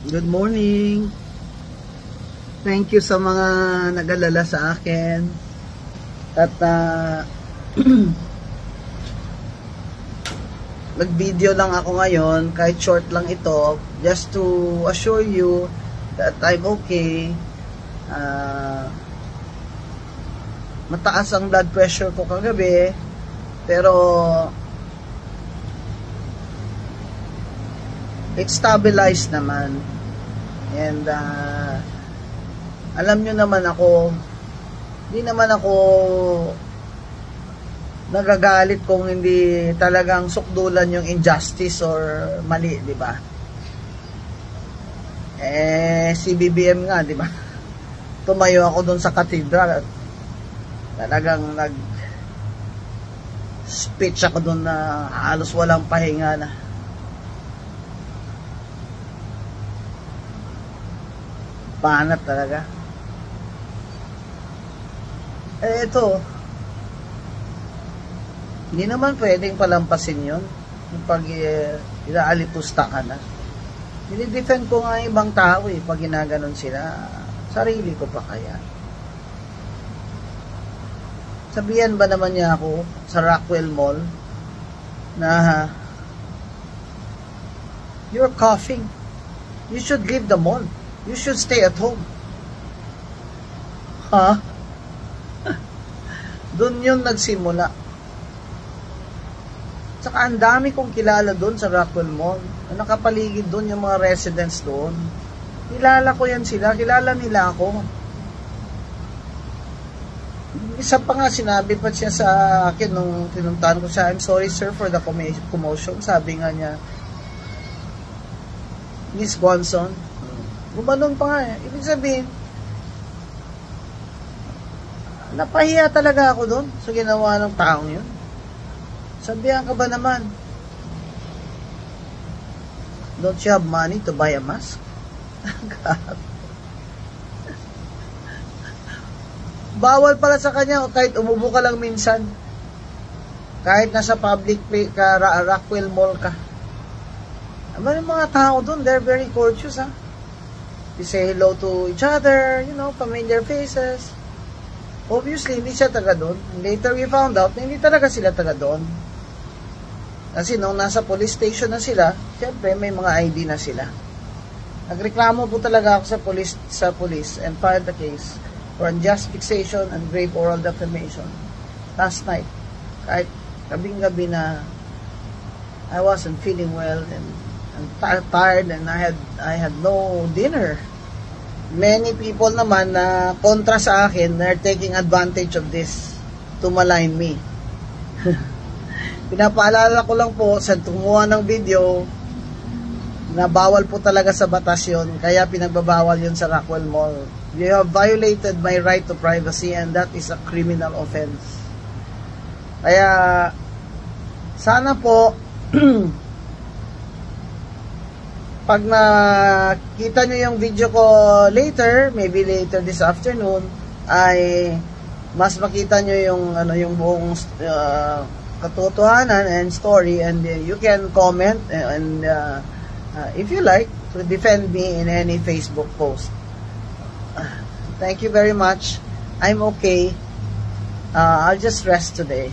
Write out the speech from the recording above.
Good morning. Thank you sa mga nag-alala sa akin. At nag-video lang ako ngayon, kahit short lang ito, just to assure you that I'm okay. Mataas ang blood pressure ko kagabi, pero it's stabilized naman. And alam nyo naman ako, hindi naman ako nagagalit kung hindi talagang sukdulan yung injustice or mali, di ba? Si BBM nga, di ba? Tumayo ako doon sa cathedral at talagang speech ako doon na halos walang pahinga na. Panat talaga. Ito, hindi naman pwedeng palampasin yun pag ilaalipusta ka na. Dinidefend ko nga ibang tao pag ginaganon sila. Sarili ko pa kaya. Sabihan ba naman niya ako sa Rockwell Mall na you're coughing, you should leave the mall, you should stay at home. Ha? Doon yun nagsimula. Saka ang dami kong kilala doon sa Rockwell Mall. Nakapaligid doon yung mga residents doon. Kilala ko yan sila. Kilala nila ako. Isa pa nga sinabi pa siya sa akin nung tinuntahan ko siya, I'm sorry sir for the commotion. Sabi nga niya, Miss Gonson. Gumanon pa nga eh. Ibig sabihin, napahiya talaga ako doon sa ginawa ng taong yun. Sabihan ka ba naman? Don't you have money to buy a mask? Bawal pala sa kanya kahit umubo ka lang minsan. Kahit nasa public place ka, Rockwell Mall ka. Yung mga tao doon, they're very courteous, ha? They say hello to each other, you know, familiar faces. Obviously, hindi siya taga doon. Later we found out na hindi talaga sila taga doon. Kasi nung nasa police station na sila, syempre may mga ID na sila. Nagreklamo po talaga ako sa police and filed the case for unjust fixation and grave oral defamation last night. Kahit gabing-gabi na I wasn't feeling well and tired and I had no dinner. Many people naman na kontra sa akin, they're taking advantage of this to malign me. Pinapaalala ko lang po sa tumuha ng video na bawal po talaga sa batas yun, kaya pinagbabawal yun sa Rockwell Mall. You have violated my right to privacy and that is a criminal offense. Kaya sana po pag nakita nyo yung video ko later, maybe later this afternoon, ay mas makita nyo yung buong katotohanan and story, and you can comment and if you like to defend me in any Facebook post. Thank you very much. I'm okay. I'll just rest today.